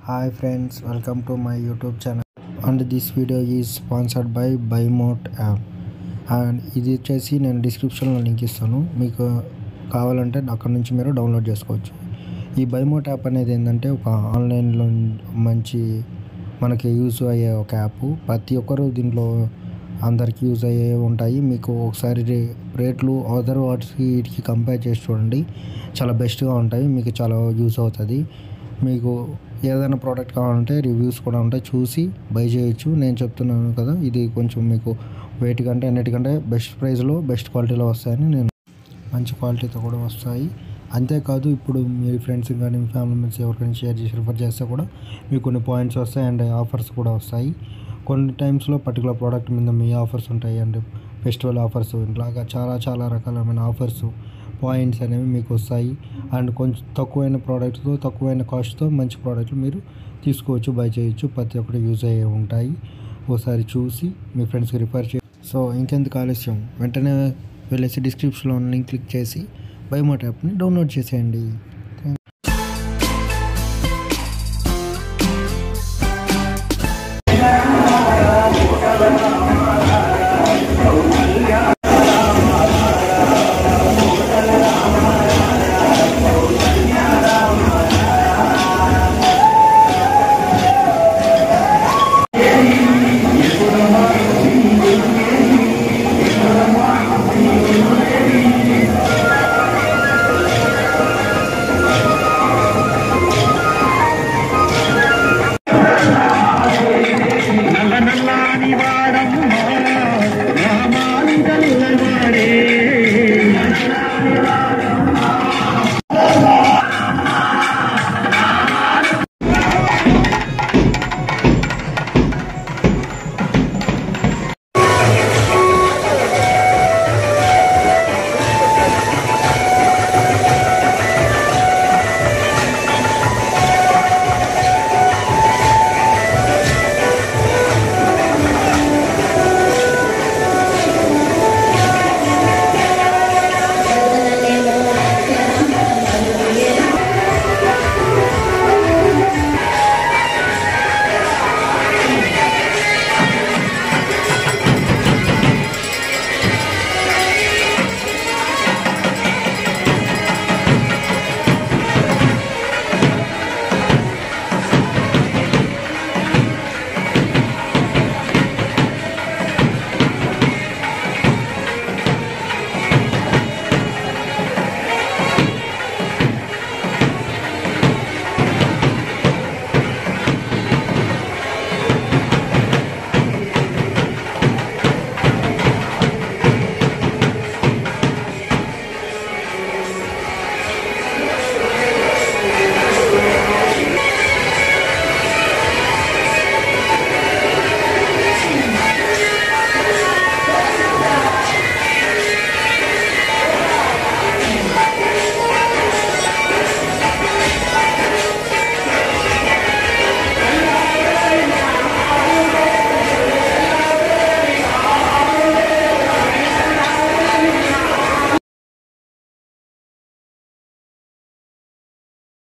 Hi friends, welcome to my YouTube channel. And this video is sponsored by BuyMote app. And ఇది వచ్చేసి నేను డిస్క్రిప్షన్లో link ఇస్తాను, మీకు కావాలంటే అక్కడ నుంచి మీరు డౌన్లోడ్ చేసుకోవచ్చు. ఈ BuyMote యాప్ అనేది ఏంటంటే ఒక ఆన్లైన్లో మంచి మనకి యూజ్ అయ్యే ఒక యాప్. ప్రతి ఒక్కరు దీంట్లో అందరికీ యూజ్ అయ్యే ఉంటాయి. మీకు ఒకసారి రేట్లు అదర్ వాటికి వీటికి కంపేర్ చేసి చూడండి, చాలా బెస్ట్గా ఉంటాయి, మీకు చాలా యూజ్ అవుతుంది. మీకు ఏదైనా ప్రోడక్ట్ కావాలంటే రివ్యూస్ కూడా ఉంటాయి, చూసి బై చేయొచ్చు. నేను చెప్తున్నాను కదా, ఇది కొంచెం మీకు వెయిట్ కంటే అన్నిటికంటే బెస్ట్ ప్రైస్లో బెస్ట్ క్వాలిటీలో వస్తాయని, నేను మంచి క్వాలిటీతో కూడా వస్తాయి. అంతేకాదు, ఇప్పుడు మీ ఫ్రెండ్స్ కానీ మీ ఫ్యామిలీ మెంబర్స్ ఎవరికైనా షేర్ చేసి రిఫర్ చేస్తే కూడా మీకు కొన్ని పాయింట్స్ వస్తాయి అండ్ ఆఫర్స్ కూడా వస్తాయి. కొన్ని టైమ్స్లో పర్టికులర్ ప్రోడక్ట్ మీద మీ ఆఫర్స్ ఉంటాయి అండ్ ఫెస్టివల్ ఆఫర్స్, ఇలాగా చాలా రకాలమైన ఆఫర్స్ పాయింట్స్ అనేవి మీకు వస్తాయి. అండ్ కొంచెం తక్కువైన ప్రోడక్ట్తో తక్కువైన కాస్ట్తో మంచి ప్రోడక్ట్లు మీరు తీసుకోవచ్చు, బై చేయొచ్చు. ప్రతి ఒక్కటి యూజ్ అయ్యే ఉంటాయి. ఒకసారి చూసి మీ ఫ్రెండ్స్కి రిఫర్ చేయండి. సో ఇంకెందుకు ఆలస్యం, వెంటనే వెళ్ళేసి డిస్క్రిప్షన్లో లింక్ క్లిక్ చేసి BuyMote యాప్ని డౌన్లోడ్ చేసేయండి.